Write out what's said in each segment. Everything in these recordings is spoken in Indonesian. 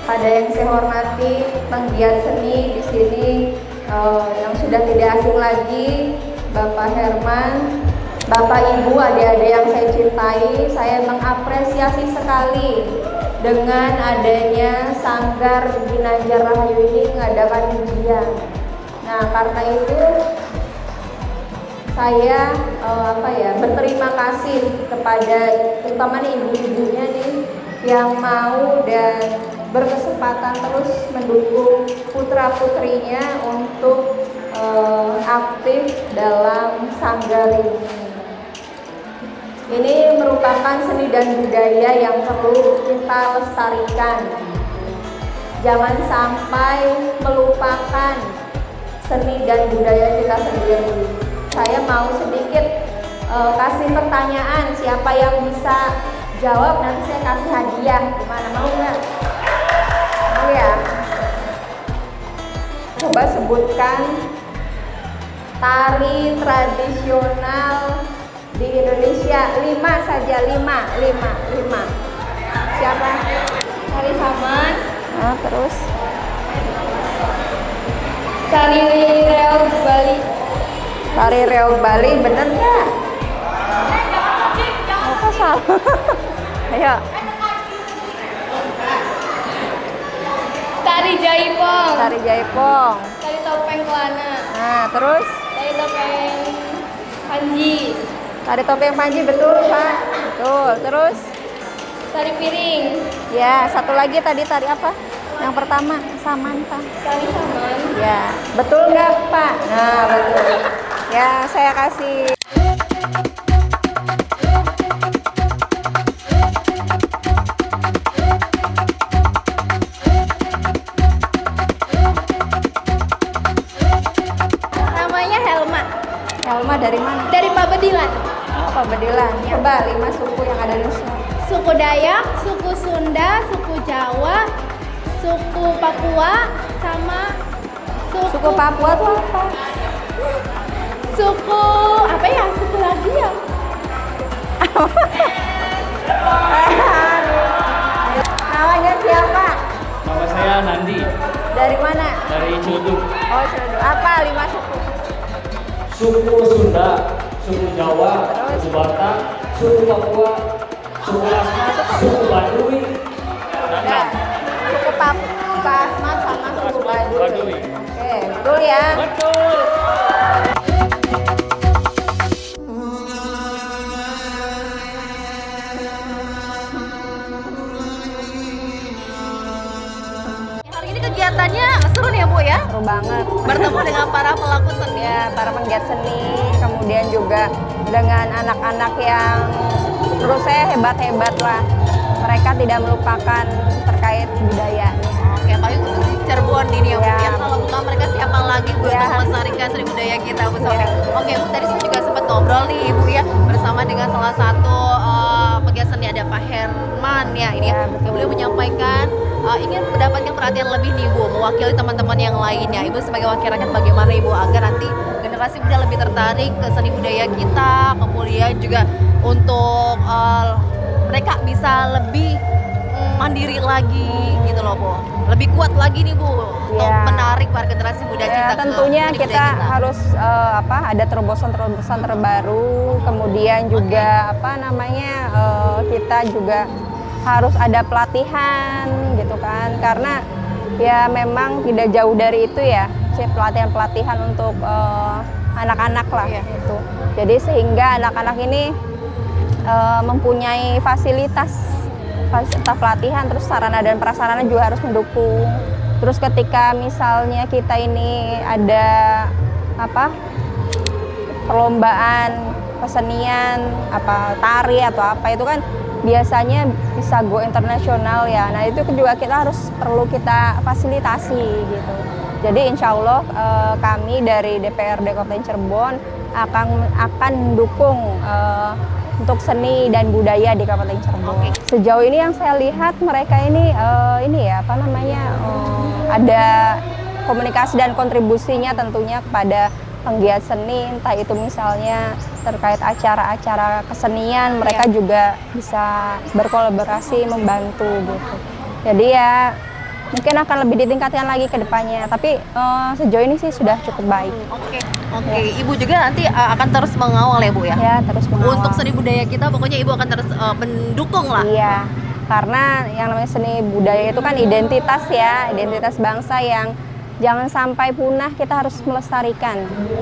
Pada yang saya hormati penggiat seni di sini yang sudah tidak asing lagi, Bapak Herman, Bapak Ibu, adik-adik yang saya cintai, saya mengapresiasi sekali dengan adanya Sanggar Ginanjar Rahayu ini mengadakan ujian. Nah, karena itu saya berterima kasih kepada terutama nih ibu-ibunya nih yang mau dan berkesempatan terus mendukung putra-putrinya untuk aktif dalam sanggar ini. Ini merupakan seni dan budaya yang perlu kita lestarikan. Jangan sampai melupakan seni dan budaya kita sendiri. Saya mau sedikit kasih pertanyaan, siapa yang bisa jawab nanti saya kasih hadiah. Gimana, mau nggak? Mau ya? Coba sebutkan tari tradisional di Indonesia, 5 saja, 5. Siapa? Tari Saman. Nah, terus tari reog Bali. Tari reog Bali, bener nggak? Apa salah? Ayo. Tari Jaipong. Tari Jaipong. Tari topeng Kelana. Nah, terus Tari topeng Panji. tari topeng Panji, betul Pak? Betul. Terus Tari piring. ya, satu lagi tadi tari apa? Yang pertama, Samanta. Tari Saman. Ya, betul nggak Pak? Nah, betul. Ya, saya kasih. Namanya Helma. Helma dari mana? Dari Pabedilan. Oh, Pak Bedilan. Coba 5 suku yang ada di sini. Suku Dayak, suku Sunda, suku Jawa, suku Papua, sama Suku Papua tuh apa? suku apa ya? Suku lagi ya? Namanya siapa? Nama saya Nandi Dari mana? dari Ciledug. Oh, Ciledug. Apa 5 suku? Suku Sunda, suku Jawa, Terus? suku Batak, suku Papua, suku Asmat, suku Baduy, dan Enggak. Suku Asmat sama suku Baduy. Baduy. Oke, betul ya? Betul. Hari ini kegiatannya seru nih ya Bu ya? Seru banget. Bertemu dengan para pelaku seni. Ya, para penggiat seni, kemudian juga dengan anak-anak yang menurut saya hebat-hebat lah. Mereka tidak melupakan terkait budayanya. Oke, apalagi khusus di Cirebon ini ya Bu Ya. ya. Kalau bukan mereka siapa lagi Bu Ya. untuk melestarikan seni budaya kita Bu Sofi. Ya. Oke Bu, tadi saya juga sempat ngobrol nih Ibu ya bersama dengan salah satu pegiat seni, ada Pak Herman ya ini Ya, ya. betul. Beliau menyampaikan ingin mendapatkan perhatian lebih nih Bu, mewakili teman-teman yang lainnya. Ibu sebagai wakil rakyat bagaimana Ibu agar nanti generasi muda lebih tertarik ke seni budaya kita, kemudian juga untuk mereka bisa lebih mandiri lagi gitu loh Bu, lebih kuat lagi nih Bu untuk Ya. menarik para generasi muda Ya, kita ke tentunya seni budaya kita harus ada terobosan-terobosan terbaru, kemudian juga kita juga harus ada pelatihan gitu kan, karena ya memang tidak jauh dari itu ya, pelatihan-pelatihan untuk anak-anak lah gitu. Jadi sehingga anak-anak ini mempunyai fasilitas pelatihan, terus sarana dan prasarana juga harus mendukung. Terus ketika misalnya kita ini ada perlombaan kesenian, tari atau apa itu kan biasanya bisa go internasional ya. Nah itu juga perlu kita fasilitasi gitu. Jadi insya Allah kami dari DPRD Kabupaten Cirebon akan mendukung untuk seni dan budaya di Kabupaten Cirebon. Oke. Sejauh ini yang saya lihat mereka ini ada komunikasi dan kontribusinya tentunya kepada penggiat seni, entah itu misalnya terkait acara-acara kesenian, mereka juga bisa berkolaborasi membantu gitu. Jadi ya mungkin akan lebih ditingkatkan lagi ke depannya. Tapi sejauh ini sih sudah cukup baik. Oke, Ibu juga nanti akan terus mengawal ya Bu ya? Ya, terus mengawal. Untuk seni budaya kita pokoknya Ibu akan terus mendukung lah. Iya, karena yang namanya seni budaya itu kan identitas ya, identitas bangsa yang jangan sampai punah, kita harus melestarikan. Gitu.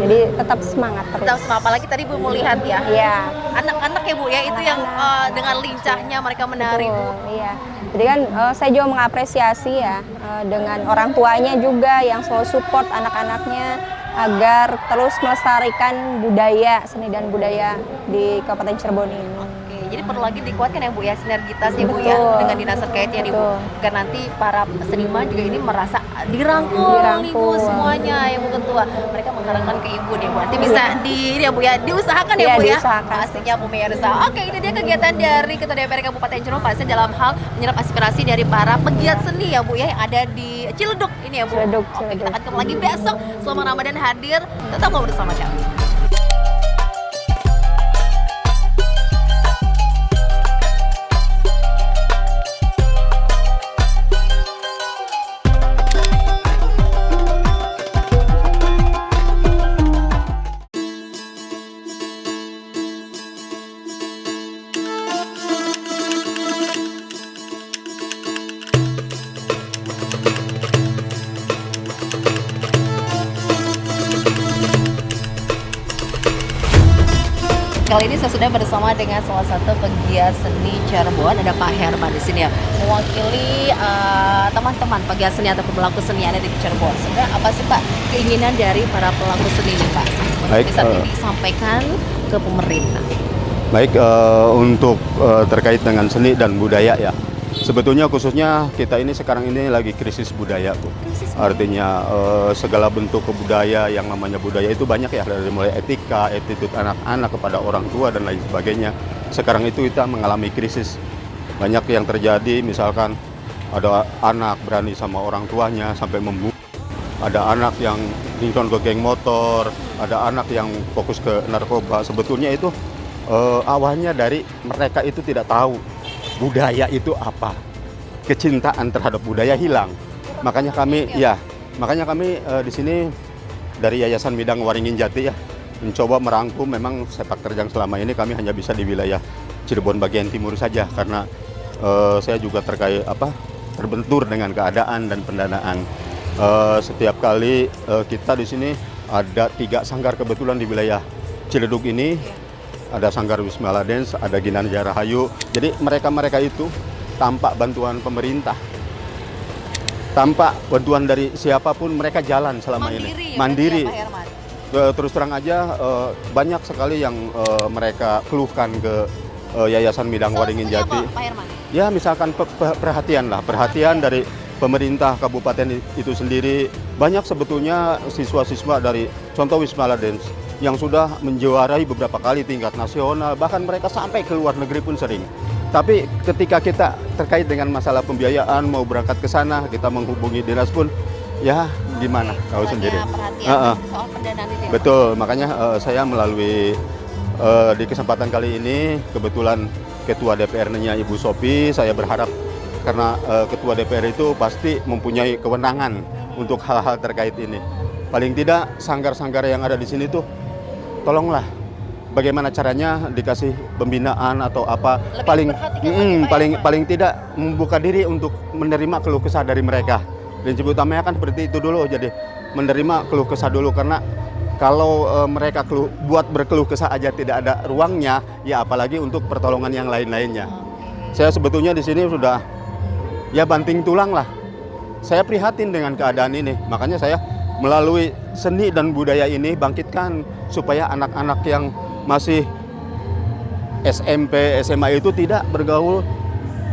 Jadi tetap semangat terus. Tetap semangat, apalagi tadi Bu melihat ya. Iya. Anak-anak ya Bu ya, itu yang dengan lincahnya mereka menari. Betul, iya. Jadi kan saya juga mengapresiasi ya dengan orang tuanya juga yang selalu support anak-anaknya agar terus melestarikan budaya, seni dan budaya di Kabupaten Cirebon ini. Oke, jadi perlu lagi dikuatkan ya Bu ya, sinergitas ya Bu Betul. ya dengan dinas terkaitnya nih Bu. Betul. Agar nanti para seniman juga ini merasa dirangkul nih Bu semuanya ya Bu Ketua. Mereka mengharapkan ke Ibu nih Bu. Nanti bisa ini ya Bu ya, diusahakan ya Iya, Bu ya. diusahakan. Pastinya Bu Mirsa. Oke, ini dia kegiatan dari Ketua DPR Kabupaten Cirebon pasti dalam hal menyerap aspirasi dari para pegiat seni ya Bu ya yang ada di Ciledug ini ya Bu. Ciledug, Oke, kita Ciledug. akan ketemu lagi besok selama Ramadan hadir. Tetaplah bersama kami. Kali ini saya sudah bersama dengan salah satu pegiat seni Cirebon, ada Pak Herman di sini ya, mewakili teman-teman pegiat seni atau pelaku seni yang ada di Cirebon. Sebenarnya apa sih Pak keinginan dari para pelaku seni ini Pak? Baik, Bisa disampaikan ke pemerintah. Baik, untuk terkait dengan seni dan budaya ya. Sebetulnya khususnya kita ini sekarang ini lagi krisis budaya, Bu. Artinya segala bentuk kebudaya yang namanya budaya itu banyak ya, dari mulai etika, attitude anak-anak kepada orang tua dan lain sebagainya. Sekarang itu kita mengalami krisis. Banyak yang terjadi, misalkan ada anak berani sama orang tuanya sampai membunuh. Ada anak yang ringtone ke geng motor, ada anak yang fokus ke narkoba. Sebetulnya itu awalnya dari mereka itu tidak tahu budaya itu apa, kecintaan terhadap budaya hilang. Makanya kami di sini dari Yayasan Midang Waringin Jati ya mencoba merangkum. Memang sepak terjang selama ini kami hanya bisa di wilayah Cirebon bagian timur saja karena saya juga terbentur dengan keadaan dan pendanaan. Setiap kali kita di sini ada 3 sanggar kebetulan di wilayah Ciledug ini. Ada Sanggar Wisma Ladens, ada Ginanjar Rahayu. Jadi mereka itu tanpa bantuan pemerintah, tanpa bantuan dari siapapun, mereka jalan selama ini. Mandiri. Ya, Pak Terus terang aja banyak sekali yang mereka keluhkan ke Yayasan Midang Waringin Jati. Pak Herman? Ya misalkan perhatian dari pemerintah kabupaten itu sendiri. Banyak sebetulnya siswa-siswa dari contoh Wisma Ladens yang sudah menjuarai beberapa kali tingkat nasional, bahkan mereka sampai ke luar negeri pun sering. Tapi ketika kita terkait dengan masalah pembiayaan mau berangkat ke sana, kita menghubungi dinas pun, ya gimana tahu sendiri. Perhatian soal pendanaan itu ya, Betul, makanya saya melalui di kesempatan kali ini kebetulan Ketua DPR-nya Ibu Sophie, saya berharap karena Ketua DPR itu pasti mempunyai kewenangan untuk hal-hal terkait ini. Paling tidak sanggar-sanggar yang ada di sini tuh tolonglah bagaimana caranya dikasih pembinaan atau apa. Paling tidak membuka diri untuk menerima keluh kesah dari mereka. Prinsip utamanya kan seperti itu dulu, jadi menerima keluh kesah dulu, karena kalau mereka buat berkeluh kesah aja tidak ada ruangnya, ya apalagi untuk pertolongan yang lain-lainnya. Saya sebetulnya di sini sudah ya banting tulang lah. Saya prihatin dengan keadaan ini, makanya saya melalui seni dan budaya ini bangkitkan supaya anak-anak yang masih SMP, SMA itu tidak bergaul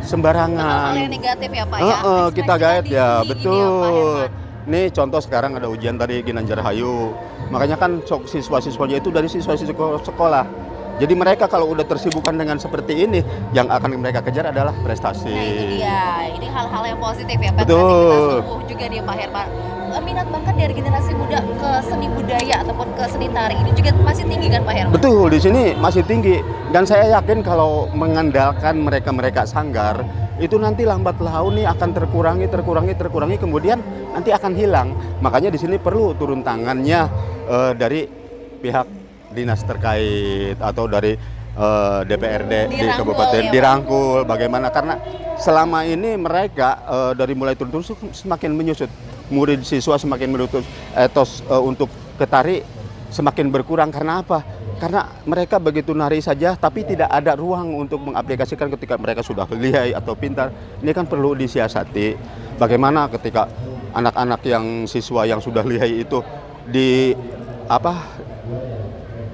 sembarangan. Hal yang negatif ya Pak ya. Kita guide ya, betul. Nih contoh sekarang ada ujian tadi Ginanjar Rahayu. Makanya kan siswa-siswanya itu dari siswa-siswa sekolah. Jadi mereka kalau udah tersibukkan dengan seperti ini, yang akan mereka kejar adalah prestasi. Nah itu dia, ini hal-hal yang positif ya Pak. Betul. Nanti kita tumbuh juga nih Pak Herman. Minat bakat dari generasi muda ke seni budaya ataupun ke seni tari ini juga masih tinggi kan Pak Herman? Betul, di sini masih tinggi. Dan saya yakin kalau mengandalkan mereka-mereka sanggar, itu nanti lambat laun nih akan terkurangi, kemudian nanti akan hilang. Makanya di sini perlu turun tangannya dari pihak dinas terkait atau dari DPRD di kabupaten, ya, dirangkul bagaimana, karena selama ini mereka dari mulai turun semakin menyusut, murid siswa semakin menuntut etos untuk ketari semakin berkurang. Karena apa? Karena mereka begitu nari saja tapi tidak ada ruang untuk mengaplikasikan ketika mereka sudah lihai atau pintar. Ini kan perlu disiasati bagaimana ketika anak-anak yang siswa yang sudah lihai itu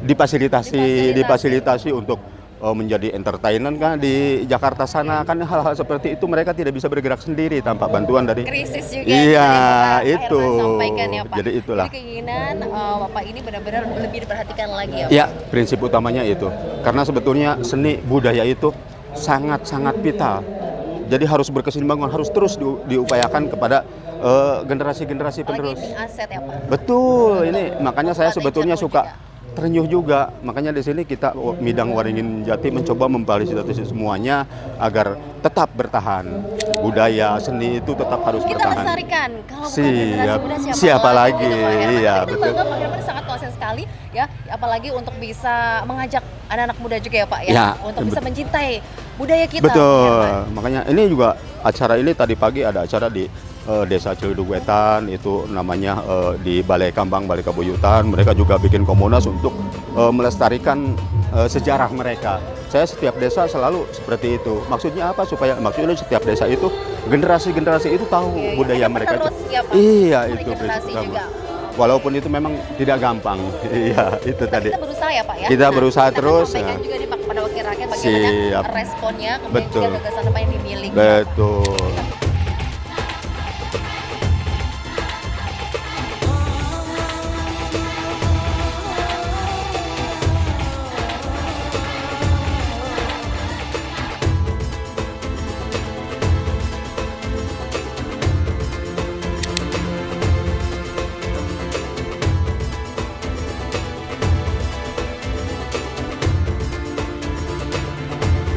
difasilitasi untuk menjadi entertainment kan di Jakarta sana, kan hal-hal seperti itu mereka tidak bisa bergerak sendiri tanpa bantuan dari krisis juga iya yang itu Pak Herman sampaikan ya Pak. Jadi itulah keinginan Bapak ini benar-benar lebih diperhatikan lagi ya Pak. ya, prinsip utamanya itu, karena sebetulnya seni budaya itu sangat-sangat vital, jadi harus berkesinambungan, harus terus diupayakan kepada generasi-generasi penerus. Apalagi ini aset ya Pak. Betul, ini makanya saya Potensi sebetulnya pun suka juga. terenyuh juga. Makanya di sini kita Midang Waringin Jati mencoba memfasilitasi semuanya agar tetap bertahan. Budaya, seni itu tetap harus Kita bertahan. lestarikan. Kalau bukan generasi muda Siapa lagi? gitu, Pak Herman. Iya, Kita betul. bangga Pak Herman sangat konsen sekali ya, apalagi untuk bisa mengajak anak-anak muda juga ya Pak ya, Ya, untuk bisa mencintai budaya kita. Pak Betul. Herman. Makanya ini juga acara ini tadi pagi ada acara di Desa Ciledugwetan, itu namanya di Balai Kambang, Balai Kabuyutan. Mereka juga bikin komunas untuk melestarikan sejarah mereka. Saya setiap desa selalu seperti itu. Maksudnya apa? Maksudnya setiap desa itu generasi-generasi itu tahu Iya, budaya iya. mereka. Terus ya, Pak. Iya, Dari itu generasi prinsip juga. utama. Walaupun itu memang tidak gampang. Iya, itu Tapi tadi. kita berusaha ya Pak ya. Kita berusaha kita terus, Kan sampaikan ya. juga nih Pak kepada wakil rakyat bagaimana Siap. responnya, kemudian Betul. juga gagasan apa yang dimiliki. Betul.